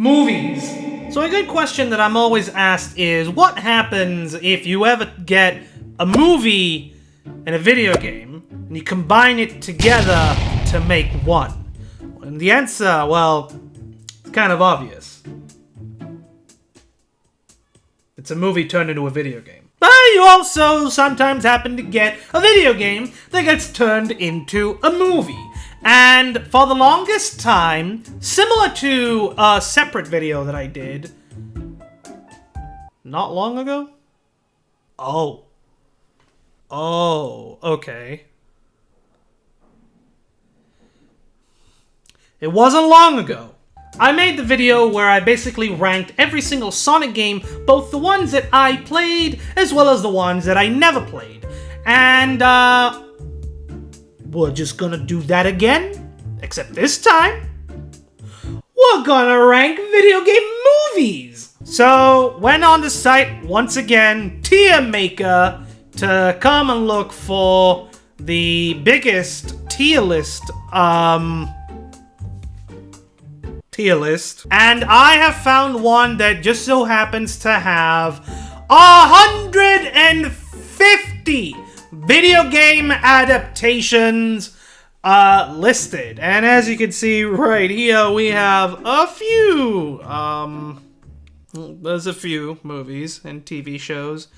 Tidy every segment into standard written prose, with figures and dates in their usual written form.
Movies. So a good question that I'm always asked is, what happens if you ever get a movie and a video game, and you combine it together to make one? And the answer, well, it's kind of obvious. It's a movie turned into a video game. But you also sometimes happen to get a video game that gets turned into a movie. And for the longest time, similar to a separate video that I did not long ago? Oh, okay. It wasn't long ago. I made the video where I basically ranked every single Sonic game, both the ones that I played as well as the ones that I never played. And, we're just gonna do that again, except this time, we're gonna rank video game movies! So, went on the site once again, tier maker, to come and look for the biggest tier list, and I have found one that just so happens to have 150 video game adaptations listed. And as you can see right here, we have a few, there's a few movies and TV shows.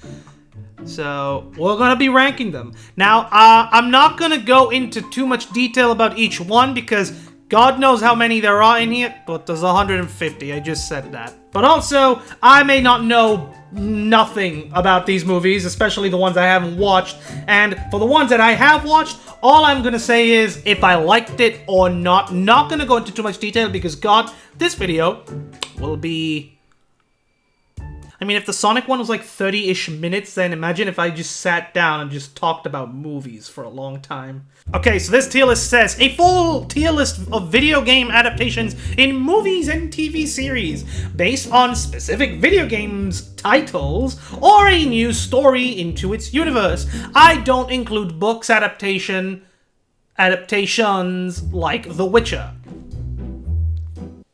So, we're gonna be ranking them. Now, I'm not gonna go into too much detail about each one because God knows how many there are in here, but there's 150, I just said that. But also, I may not know nothing about these movies, especially the ones I haven't watched. And for the ones that I have watched, all I'm gonna say is if I liked it or not. Not gonna go into too much detail because, God, this video will be... I mean, if the Sonic one was like 30-ish minutes, then imagine if I just sat down and just talked about movies for a long time. Okay, so this tier list says, a full tier list of video game adaptations in movies and TV series, based on specific video games titles, or a new story into its universe. I don't include books adaptations like The Witcher.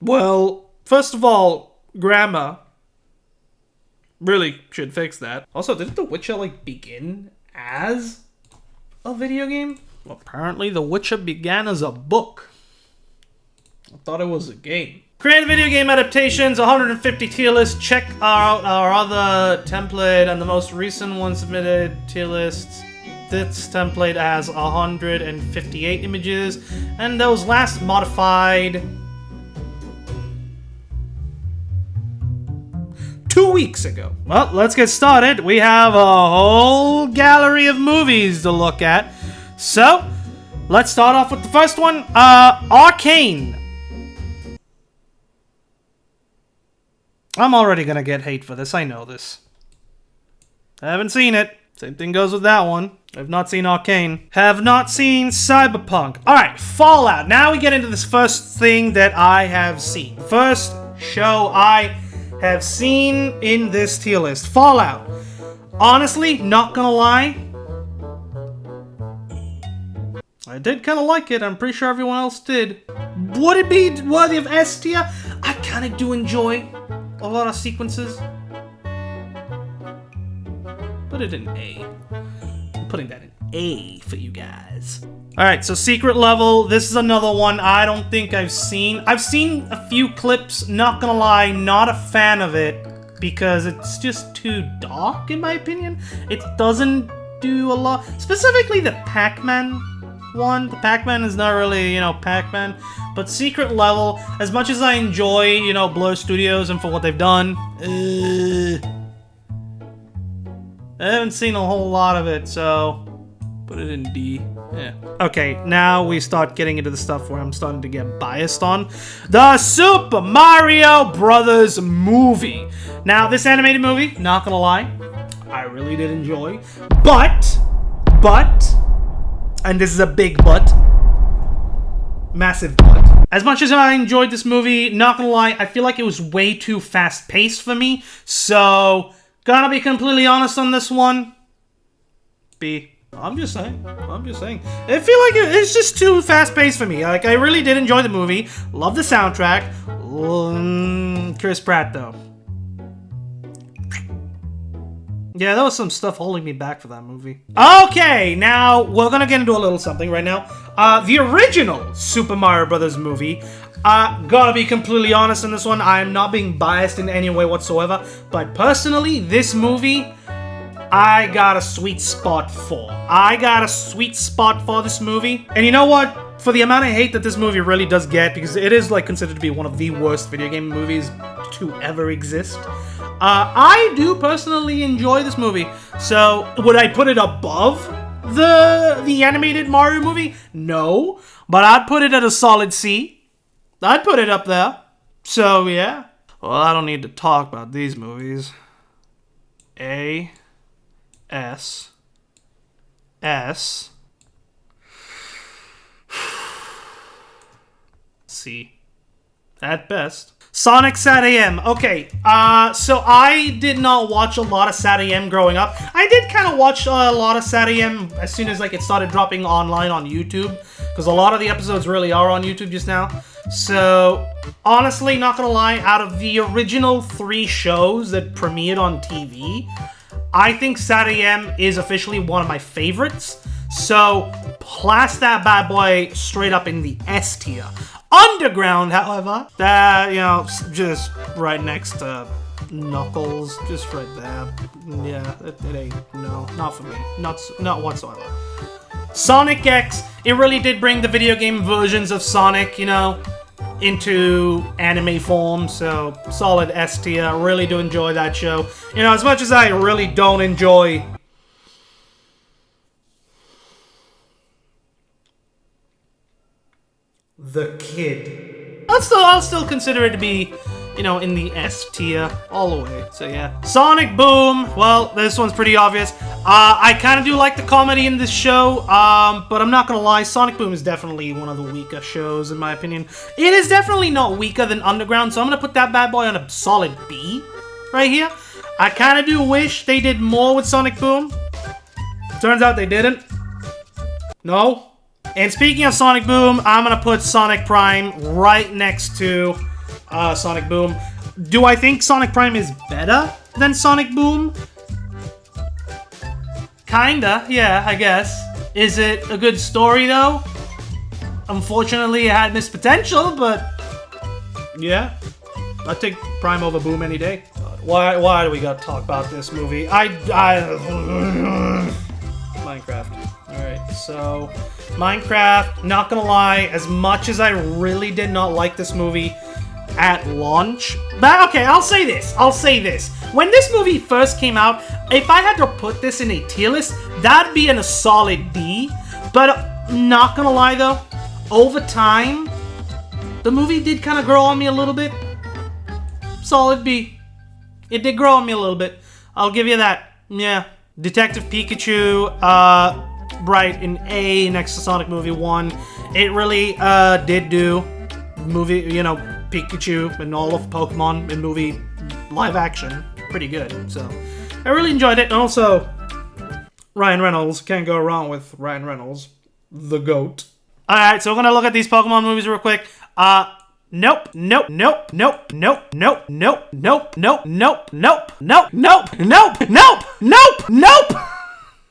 Well, first of all, grammar. Really should fix that. Also, didn't The Witcher, like, begin as a video game? Well, apparently The Witcher began as a book. I thought it was a game. Create video game adaptations, 150 tier list. Check out our other template and the most recent one submitted tier lists. This template has 158 images, and those last modified 2 weeks ago. Well, let's get started. We have a whole gallery of movies to look at. So, let's start off with the first one, Arcane. I'm already gonna get hate for this, I know this. I haven't seen it. Same thing goes with that one. I've not seen Arcane. Have not seen Cyberpunk. Alright, Fallout. Now we get into this first thing that I have seen. First show I have seen in this tier list. Fallout. Honestly, not gonna lie, I did kind of like it. I'm pretty sure everyone else did. Would it be worthy of S tier? I kind of do enjoy a lot of sequences. Put it in A. I'm putting that in A for you guys. Alright, so secret level. This is another one I don't think I've seen. I've seen a few clips, not gonna lie, not a fan of it because it's just too dark in my opinion. It doesn't do a lot. Specifically the Pac-Man one. The Pac-Man is not really, you know, Pac-Man. But secret level, as much as I enjoy, you know, Blur Studios and for what they've done, I haven't seen a whole lot of it, so put it in D. Yeah. Okay, now we start getting into the stuff where I'm starting to get biased on. The Super Mario Brothers movie. Now, this animated movie, not gonna lie, I really did enjoy. But, and this is a big but, massive but. As much as I enjoyed this movie, not gonna lie, I feel like it was way too fast-paced for me. So, gonna be completely honest on this one. B. I'm just saying. I feel like it's just too fast-paced for me. Like, I really did enjoy the movie. Love the soundtrack. Chris Pratt, though. Yeah, there was some stuff holding me back for that movie. Okay, now we're gonna get into a little something right now. The original Super Mario Brothers movie. Gotta be completely honest in this one. I am not being biased in any way whatsoever. But personally, this movie, I got a sweet spot for. This movie. And you know what? For the amount of hate that this movie really does get, because it is like considered to be one of the worst video game movies to ever exist, I do personally enjoy this movie. So, would I put it above the animated Mario movie? No. But I'd put it at a solid C. I'd put it up there. So, yeah. Well, I don't need to talk about these movies. A. S. S. C. At best. Sonic SatAM. Okay, so I did not watch a lot of SatAM growing up. I did kind of watch a lot of SatAM as soon as like it started dropping online on YouTube, because a lot of the episodes really are on YouTube just now. So, honestly, not gonna lie, out of the original 3 shows that premiered on TV, I think SatAM is officially one of my favorites. So, class that bad boy straight up in the S tier. Underground, however, that, you know, just right next to Knuckles, just right there. Yeah, it ain't, no, not for me, not whatsoever. Sonic X, it really did bring the video game versions of Sonic, you know, into anime form, so solid S tier. Really do enjoy that show. You know, as much as I really don't enjoy The Kid, I'll still consider it to be, you know, in the S tier all the way. So yeah. Sonic Boom, well, this one's pretty obvious. I kind of do like the comedy in this show, but I'm not gonna lie, Sonic Boom is definitely one of the weaker shows in my opinion. It is definitely not weaker than Underground, so I'm gonna put that bad boy on a solid B right here. I kind of do wish they did more with Sonic Boom. Turns out they didn't. No. And speaking of Sonic Boom, I'm gonna put Sonic Prime right next to Sonic Boom. Do I think Sonic Prime is better than Sonic Boom? Kinda, yeah, I guess. Is it a good story, though? Unfortunately, it had missed potential, but yeah. I'd take Prime over Boom any day. Why do we gotta talk about this movie? Minecraft. Alright, so Minecraft, not gonna lie, as much as I really did not like this movie at launch, but okay, I'll say this. When this movie first came out, if I had to put this in a tier list, that'd be in a solid D, but not gonna lie though, over time, the movie did kind of grow on me a little bit. Solid B. It did grow on me a little bit. I'll give you that. Yeah. Detective Pikachu, right in A next to Sonic Movie 1. It really did do movie, you know, Pikachu and all of Pokemon in movie live action pretty good. So I really enjoyed it. And also, Ryan Reynolds, can't go wrong with Ryan Reynolds, the GOAT. Alright, so we're gonna look at these Pokemon movies real quick. Nope.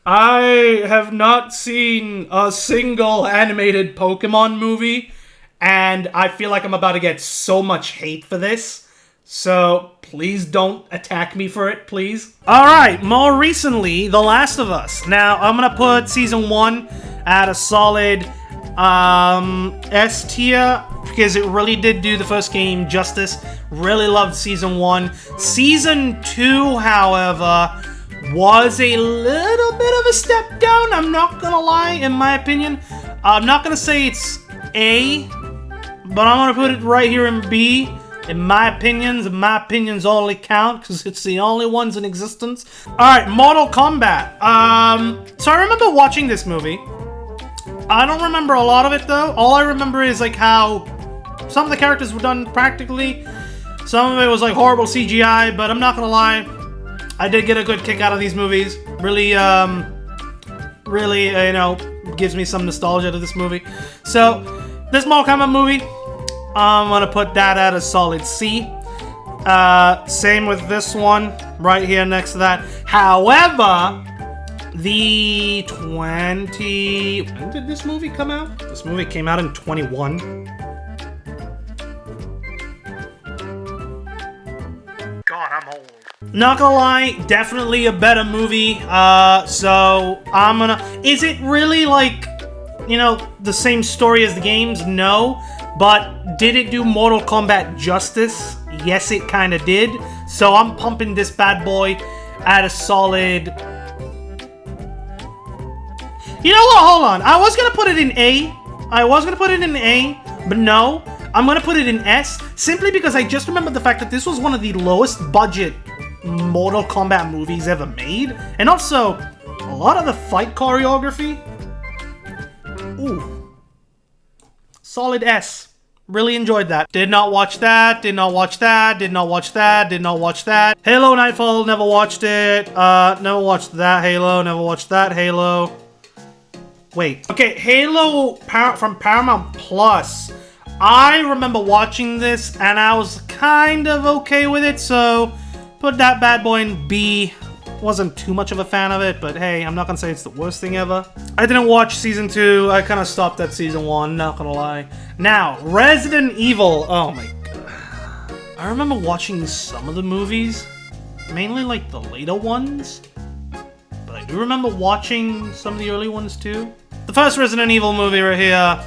I have not seen a single animated Pokemon movie, and I feel like I'm about to get so much hate for this. So please don't attack me for it, please. Alright, more recently, The Last of Us. Now, I'm gonna put Season 1 at a solid S tier, because it really did do the first game justice. Really loved Season 1. Season 2, however, was a little bit of a step down, I'm not gonna lie, in my opinion. I'm not gonna say it's A, but I'm gonna put it right here in B. In my opinions only count, because it's the only ones in existence. Alright, Mortal Kombat. So I remember watching this movie. I don't remember a lot of it, though. All I remember is, like, how some of the characters were done practically. Some of it was, like, horrible CGI, but I'm not gonna lie, I did get a good kick out of these movies. Really, really, gives me some nostalgia to this movie. So, this Mortal Kombat movie, I'm gonna put that at a solid C. Same with this one, right here next to that. However, the when did this movie come out? This movie came out in 21. God, I'm old. Not gonna lie, definitely a better movie. So I'm gonna... Is it really like, the same story as the games? No. But did it do Mortal Kombat justice? Yes, it kind of did. So I'm pumping this bad boy at a solid... You know what? Hold on. I was gonna put it in A. But no. I'm gonna put it in S, simply because I just remembered the fact that this was one of the lowest budget Mortal Kombat movies ever made. And also, a lot of the fight choreography. Ooh. Solid S. Really enjoyed that. Did not watch that, did not watch that, did not watch that, did not watch that. Halo Nightfall, never watched it. Never watched that Halo, never watched that Halo. Wait. Okay, Halo from Paramount Plus. I remember watching this, and I was kind of okay with it, so put that bad boy in B. Wasn't too much of a fan of it, but hey, I'm not gonna say it's the worst thing ever. I didn't watch Season 2. I kind of stopped at Season 1, not gonna lie. Now, Resident Evil. Oh my god. I remember watching some of the movies, mainly like the later ones, but I do remember watching some of the early ones too. The first Resident Evil movie right here.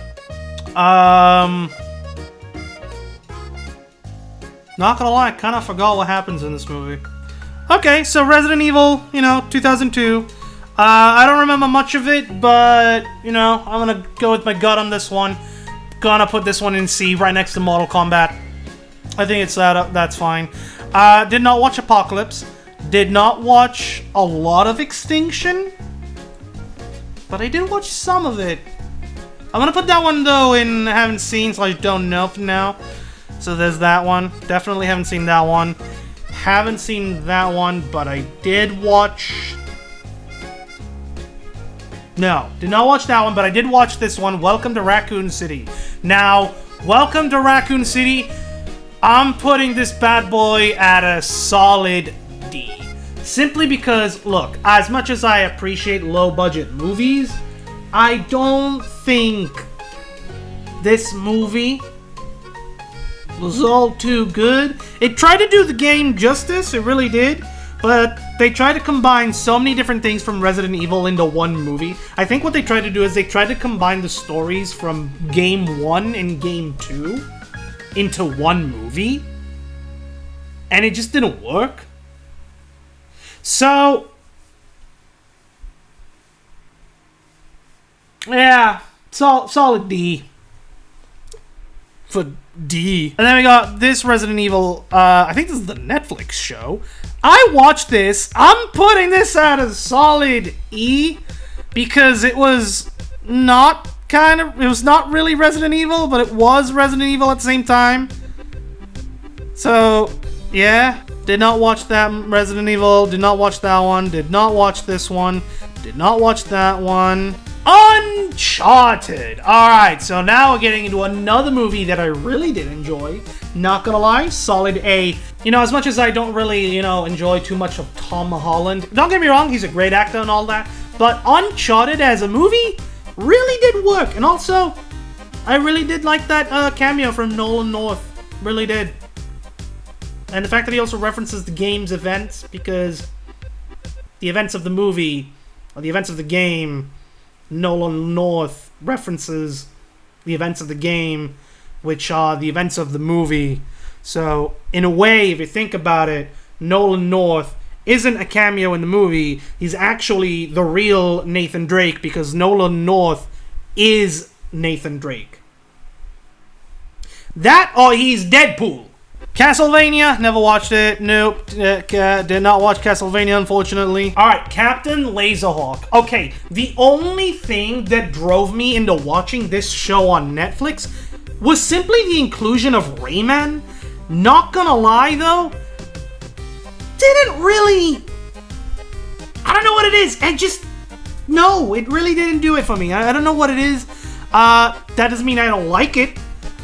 Not gonna lie, I kind of forgot what happens in this movie. Okay, so Resident Evil, 2002. I don't remember much of it, but, I'm gonna go with my gut on this one. Gonna put this one in C, right next to Mortal Kombat. I think it's that's fine. Did not watch Apocalypse. Did not watch a lot of Extinction. But I did watch some of it. I'm gonna put that one, though, in haven't seen, so I don't know for now. So there's that one. Definitely haven't seen that one. Haven't seen that one, but I did watch... No, did not watch that one, but I did watch this one, Welcome to Raccoon City. Now, Welcome to Raccoon City, I'm putting this bad boy at a solid D. Simply because, look, as much as I appreciate low-budget movies, I don't think this movie was all too good. It tried to do the game justice, it really did, but they tried to combine so many different things from Resident Evil into one movie. I think what they tried to do is they tried to combine the stories from Game 1 and Game 2 into one movie, and it just didn't work. So, yeah, solid D for D. And then we got this Resident Evil, I think this is the Netflix show. I watched this. I'm putting this at a solid E because it was not really Resident Evil, but it was Resident Evil at the same time. So, yeah. Did not watch that Resident Evil. Did not watch that one. Did not watch this one. Did not watch that one. Uncharted. Alright, so now we're getting into another movie that I really did enjoy. Not gonna lie, solid A. As much as I don't really, enjoy too much of Tom Holland. Don't get me wrong, he's a great actor and all that. But Uncharted as a movie really did work. And also, I really did like that cameo from Nolan North. Really did. And the fact that he also references the game's events, because the events of the movie, or the events of the game, Nolan North references the events of the game, which are the events of the movie. So, in a way, if you think about it, Nolan North isn't a cameo in the movie. He's actually the real Nathan Drake, because Nolan North is Nathan Drake. That, or he's Deadpool. Castlevania, never watched it. Nope, did not watch Castlevania, unfortunately. Alright, Captain Laserhawk. Okay, the only thing that drove me into watching this show on Netflix was simply the inclusion of Rayman. Not gonna lie, though, didn't really... I don't know what it is. no, it really didn't do it for me. I don't know what it is. That doesn't mean I don't like it.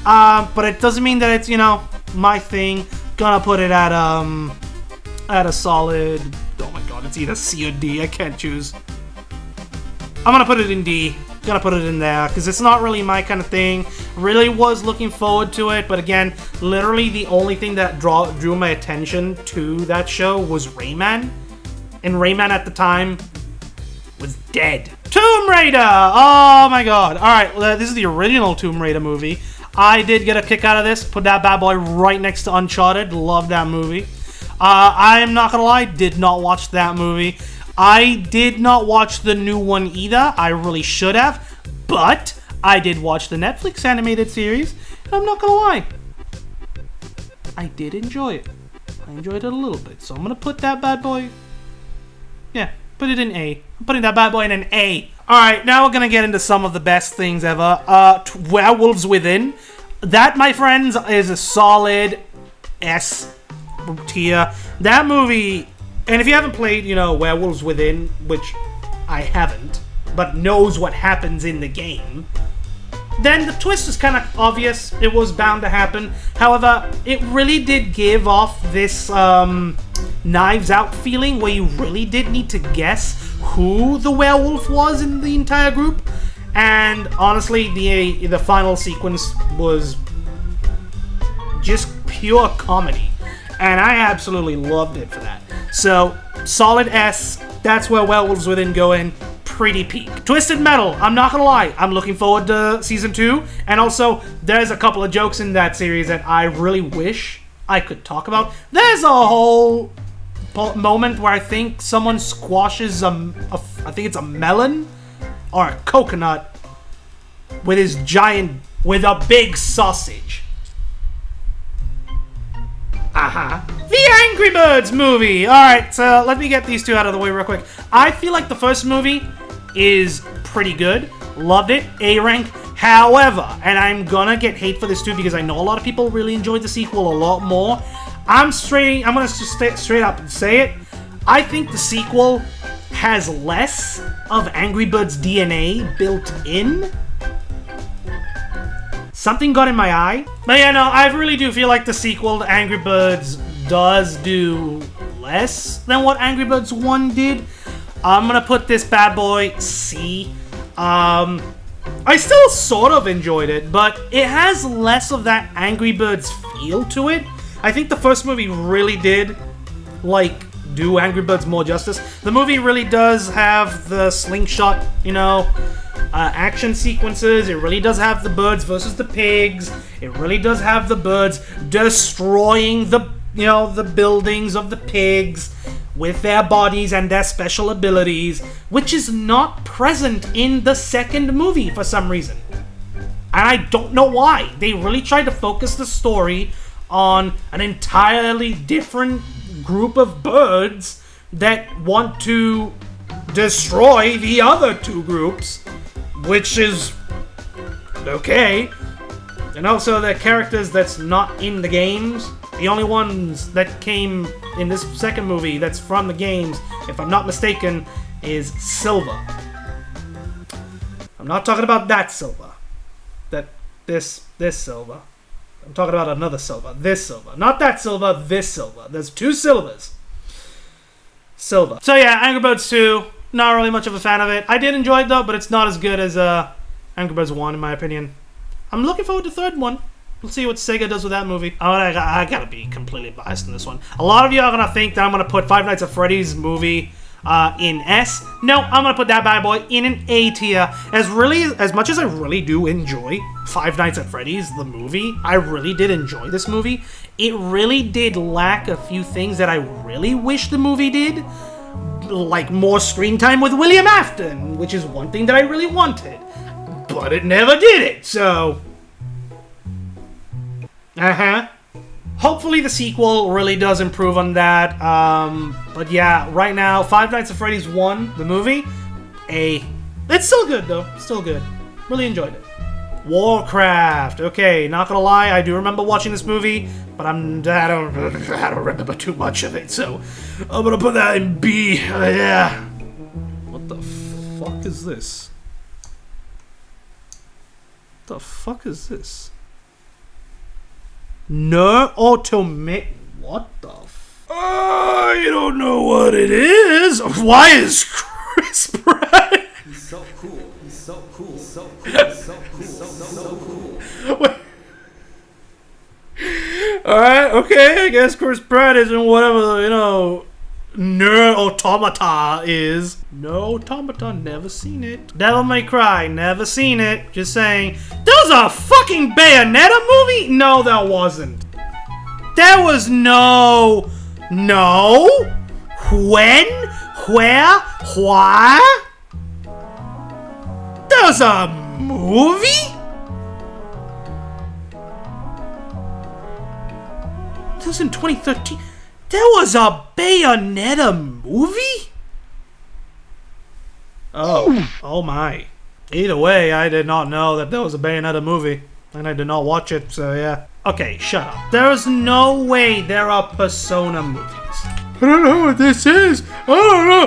But it doesn't mean that it's, you know, my thing. Gonna put it at a solid, oh my god, it's either C or D. I can't choose. I'm gonna put it in D. Gonna put it in there because it's not really my kind of thing. Really was looking forward to it, but again, literally the only thing that drew my attention to that show was Rayman, and Rayman at the time was dead. Tomb Raider! Oh my god. Alright, this is the original Tomb Raider movie. I did get a kick out of this. Put that bad boy right next to Uncharted. Love that movie. I am not gonna lie, did not watch that movie. I did not watch the new one either. I really should have. But I did watch the Netflix animated series. And I'm not gonna lie, I did enjoy it. I enjoyed it a little bit. So I'm gonna put that bad boy... Yeah, put it in A. I'm putting that bad boy in an A. Alright, now we're gonna get into some of the best things ever. Werewolves Within. That, my friends, is a solid S tier. That movie... And if you haven't played, you know, Werewolves Within, which I haven't, but knows what happens in the game, then the twist is kind of obvious. It was bound to happen. However, it really did give off this Knives Out feeling where you really did need to guess who the werewolf was in the entire group. And honestly, the final sequence was just pure comedy. And I absolutely loved it for that. So, solid S. That's where Werewolves Within go in. Pretty peak. Twisted Metal. I'm not gonna lie. I'm looking forward to Season 2. And also, there's a couple of jokes in that series that I really wish I could talk about. There's a whole moment where I think someone squashes I think it's a melon or a coconut with with a big sausage. The Angry Birds movie! Alright, so let me get these two out of the way real quick. I feel like the first movie is pretty good. Loved it. A rank. However, and I'm gonna get hate for this too because I know a lot of people really enjoyed the sequel a lot more. I'm gonna just straight up and say it. I think the sequel has less of Angry Birds DNA built in. Something got in my eye. But yeah, no, I really do feel like the sequel to Angry Birds does do less than what Angry Birds 1 did. I'm gonna put this bad boy C. I still sort of enjoyed it, but it has less of that Angry Birds feel to it. I think the first movie really did, like, do Angry Birds more justice. The movie really does have the slingshot, you know, action sequences. It really does have the birds versus the pigs. It really does have the birds destroying the, you know, the buildings of the pigs with their bodies and their special abilities, which is not present in the second movie for some reason. And I don't know why. They really tried to focus the story on an entirely different group of birds that want to destroy the other two groups, which is okay. And also the characters that's not in the games. The only ones that came in this second movie that's from the games, if I'm not mistaken, is Silva. I'm not talking about that Silva. This Silva. I'm talking about another Silva. This Silva. Not that Silva, this Silva. There's two Silvas. Silva. So yeah, Angry Birds 2. Not really much of a fan of it. I did enjoy it though, but it's not as good as Angry Birds 1 in my opinion. I'm looking forward to the third one. We'll see what Sega does with that movie. I gotta be completely biased in this one. A lot of you are gonna think that I'm gonna put Five Nights at Freddy's movie in S. No, I'm gonna put that bad boy in an A tier. As much as I really do enjoy Five Nights at Freddy's, the movie, I really did enjoy this movie. It really did lack a few things that I really wish the movie did. Like more screen time with William Afton, which is one thing that I really wanted. But it never did it, so... Hopefully the sequel really does improve on that. But yeah, right now, Five Nights at Freddy's 1, the movie, A. It's still good, though. Still good. Really enjoyed it. Warcraft. Okay, not gonna lie, I do remember watching this movie, but I don't remember too much of it, so I'm gonna put that in B. Yeah. What the fuck fuck is this? The fuck is this? No automate. What the I don't know what it is. Why is Chris Pratt? He's so cool. He's so cool. So cool. So cool. So cool. Wait. Alright, okay, I guess Chris Pratt is in whatever, you know, Nier Automata is. No Automata, never seen it. Devil May Cry, never seen it. Just saying. There was a fucking Bayonetta movie? No, there wasn't. There was no... No? When? Where? Why? There's a movie? That was in 2013. There was a Bayonetta movie? Oh my. Either way, I did not know that there was a Bayonetta movie. And I did not watch it, so yeah. Okay, shut up. There is no way there are Persona movies. I don't know what this is. I don't know.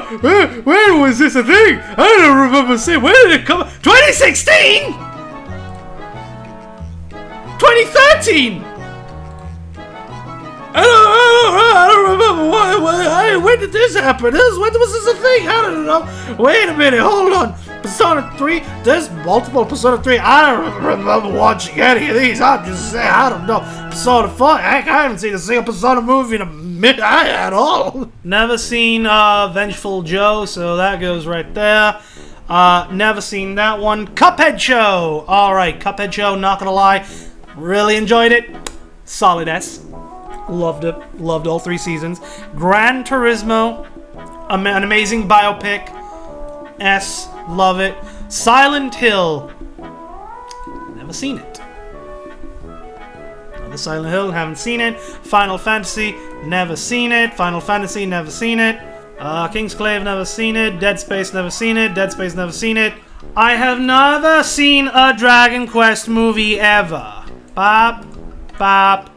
When was this a thing? I don't remember seeing. When did it come? 2016? 2013? I don't remember. When did this happen? When was this a thing? I don't know. Wait a minute. Hold on. Persona 3? There's multiple Persona 3. I don't remember watching any of these. I'm just saying. I don't know. Persona 4? Heck, I haven't seen a single Persona movie in a minute at all. Never seen Vengeful Joe, so that goes right there. Never seen that one. Cuphead Show. Alright, Cuphead Show, not gonna lie. Really enjoyed it. Solid S. Loved it. Loved all 3 seasons. Gran Turismo. An amazing biopic. S. Love it. Silent Hill. Never seen it. Another Silent Hill. Haven't seen it. Final Fantasy. Never seen it. Final Fantasy. Never seen it. Kingsclave. Never seen it. Dead Space. Never seen it. Dead Space. Never seen it. I have never seen a Dragon Quest movie ever. Bop. Bop.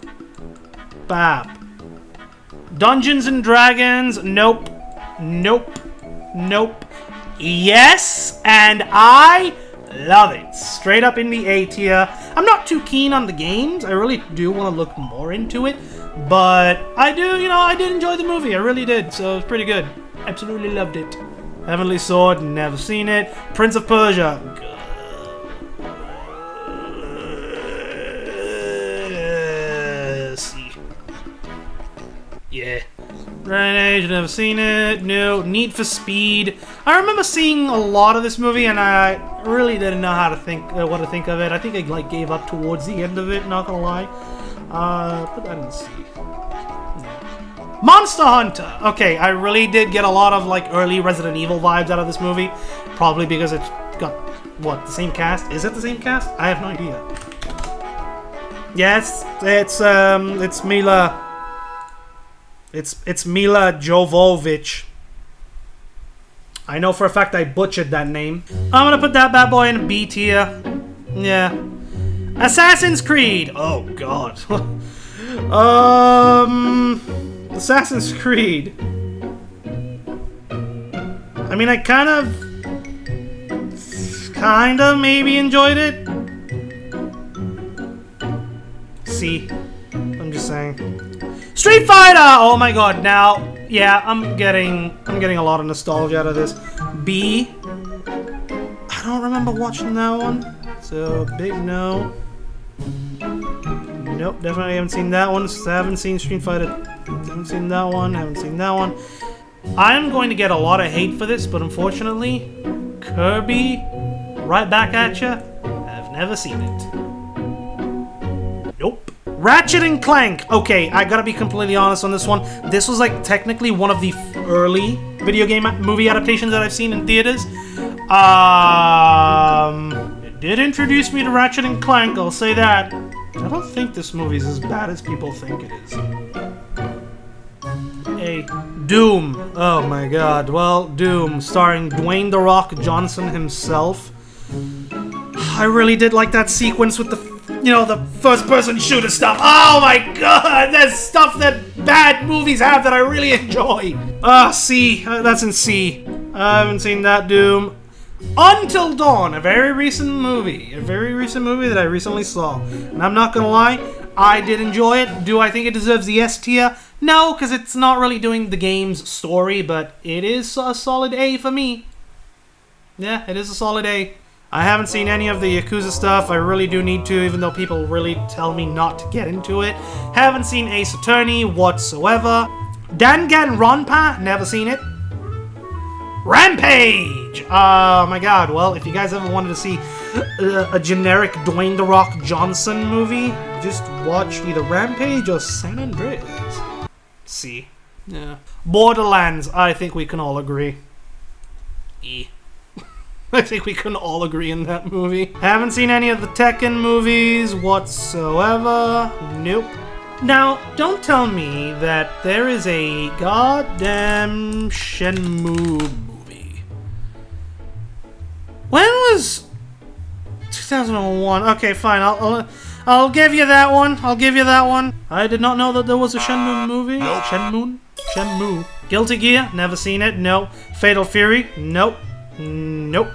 Bop. Dungeons and Dragons. Nope. Nope. Nope. Yes, and I love it. Straight up in the A tier. I'm not too keen on the games. I really do want to look more into it. But I do, you know, I did enjoy the movie. I really did. So it's pretty good. Absolutely loved it. Heavenly Sword, never seen it. Prince of Persia. See. Yeah. Dragon Age, never seen it. No. Need for Speed. I remember seeing a lot of this movie, and I really didn't know how to think, what to think of it. I think I like gave up towards the end of it. Not gonna lie. Put that in C. No. Monster Hunter. Okay, I really did get a lot of like early Resident Evil vibes out of this movie, probably because it's got what, the same cast? Is it the same cast? I have no idea. Yes, it's Mila. It's Mila Jovovich. I know for a fact I butchered that name. I'm gonna put that bad boy in B tier. Yeah. Assassin's Creed. Oh god. Assassin's Creed. I mean, I kind of maybe enjoyed it. See, I'm just saying. Street Fighter! Oh my god, now, yeah, I'm getting a lot of nostalgia out of this. B. I don't remember watching that one, so big no. Nope, definitely haven't seen that one. Haven't seen Street Fighter. Haven't seen that one. Haven't seen that one. I'm going to get a lot of hate for this, but unfortunately, Kirby, right back at ya. I've never seen it. Nope. Ratchet and Clank. Okay, I gotta be completely honest on this one. This was like technically one of the early video game movie adaptations that I've seen in theaters. It did introduce me to Ratchet and Clank, I'll say that. I don't think this movie is as bad as people think it is. A Doom. Oh my god. Well, Doom, starring Dwayne "The Rock" Johnson himself. I really did like that sequence with the, you know, the first-person shooter stuff. Oh my god, that's stuff that bad movies have that I really enjoy. C. That's in C. I haven't seen that Doom. Until Dawn, a very recent movie. A very recent movie that I recently saw. And I'm not gonna lie, I did enjoy it. Do I think it deserves the S tier? No, because it's not really doing the game's story, but it is a solid A for me. Yeah, it is a solid A. I haven't seen any of the Yakuza stuff. I really do need to, even though people really tell me not to get into it. Haven't seen Ace Attorney whatsoever. Danganronpa, never seen it. Rampage! Oh my god, well, if you guys ever wanted to see a generic Dwayne The Rock Johnson movie, just watch either Rampage or San Andreas. See? Yeah. Borderlands, I think we can all agree. I think we can all agree in that movie. Haven't seen any of the Tekken movies whatsoever. Nope. Now, don't tell me that there is a goddamn Shenmue movie. When was 2001? Okay, fine. I'll give you that one. I'll give you that one. I did not know that there was a Shenmue movie. Nope. Shenmue. Guilty Gear. Never seen it. No. Fatal Fury. Nope. Nope.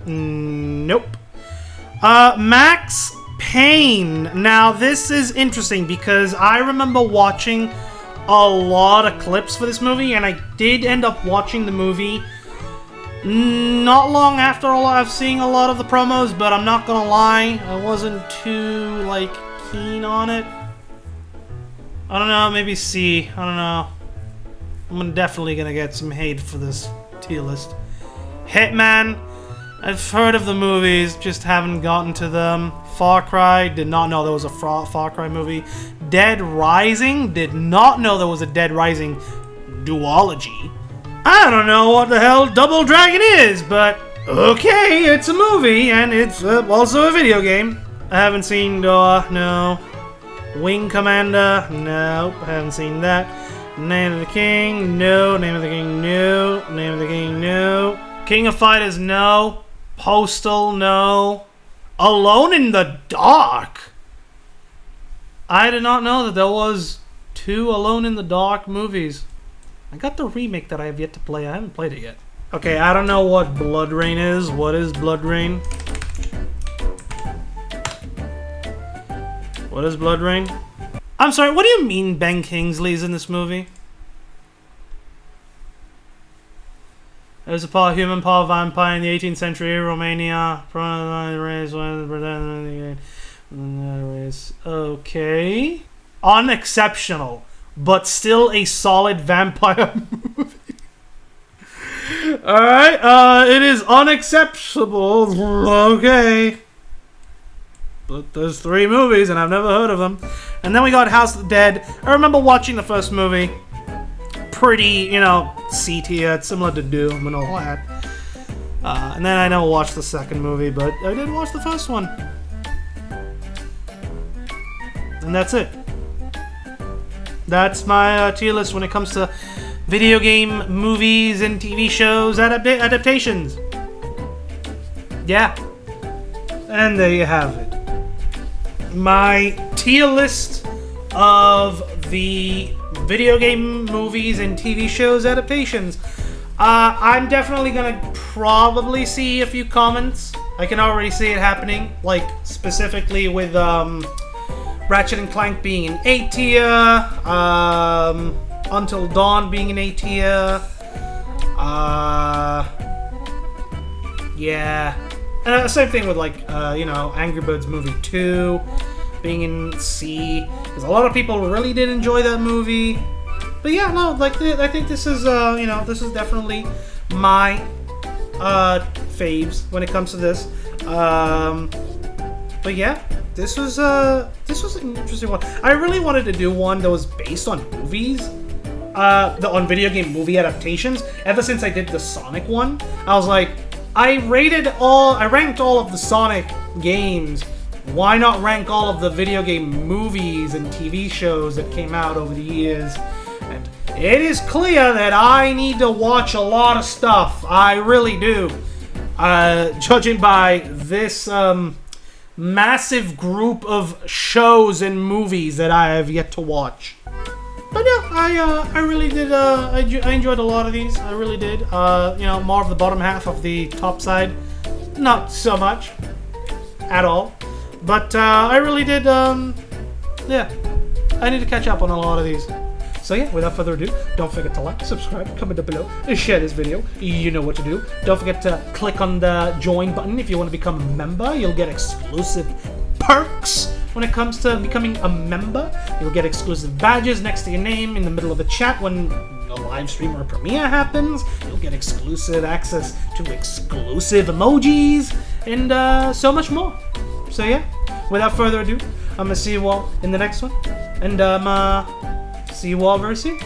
Nope. Max Payne. Now, this is interesting because I remember watching a lot of clips for this movie, and I did end up watching the movie not long after seeing a lot of the promos, but I'm not gonna lie, I wasn't too, like, keen on it. I don't know, maybe C. I don't know. I'm definitely gonna get some hate for this tier list. Hitman. I've heard of the movies, just haven't gotten to them. Far Cry, did not know there was a Far Cry movie. Dead Rising, did not know there was a Dead Rising duology. I don't know what the hell Double Dragon is, but okay, it's a movie, and it's also a video game. I haven't seen no. Wing Commander, nope, I haven't seen that. Name of the King, no. Name of the King, no. Name of the King, no. King of Fighters, no. Postal, no. Alone in the Dark. I did not know that there was 2 Alone in the Dark movies. I got the remake that I have yet to play. I haven't played it yet. Okay, I don't know what Blood Rain is. What is Blood Rain? What is Blood Rain? I'm sorry, what do you mean Ben Kingsley's in this movie? There was a human power vampire in the 18th century, Romania. Okay. Unexceptional, but still a solid vampire movie. Alright, it is unacceptable. Okay. But there's 3 movies, and I've never heard of them. And then we got House of the Dead. I remember watching the first movie. Pretty, C tier. It's similar to Doom and all that. And then I never watched the second movie, but I did watch the first one. And that's it. That's my tier list when it comes to video game, movies, and TV shows adaptations. Yeah. And there you have it. My tier list of the video game, movies, and TV shows adaptations. I'm definitely gonna probably see a few comments. I can already see it happening, like specifically with Ratchet and Clank being an A tier, Until Dawn being an A tier. Yeah. And same thing with Angry Birds Movie 2 being in C, because a lot of people really did enjoy that movie. But yeah, no, I think this is this is definitely my faves when it comes to this. But yeah, this was an interesting one. I really wanted to do one that was based on movies, on video game movie adaptations. Ever since I did the Sonic one, I was like, I ranked all of the Sonic games. Why not rank all of the video game movies and TV shows that came out over the years? And it is clear that I need to watch a lot of stuff. I really do. Judging by this massive group of shows and movies that I have yet to watch. But yeah, I really did. I enjoyed a lot of these. I really did. You know, more of the bottom half of the top side, not so much at all. But I really did. Yeah, I need to catch up on a lot of these. So yeah, without further ado, don't forget to like, subscribe, comment down below, share this video. You know what to do. Don't forget to click on the join button if you want to become a member. You'll get exclusive perks when it comes to becoming a member. You'll get exclusive badges next to your name in the middle of a chat when a live stream or a premiere happens. You'll get exclusive access to exclusive emojis and so much more. So yeah, without further ado, I'm gonna see you all in the next one, and see you all very soon.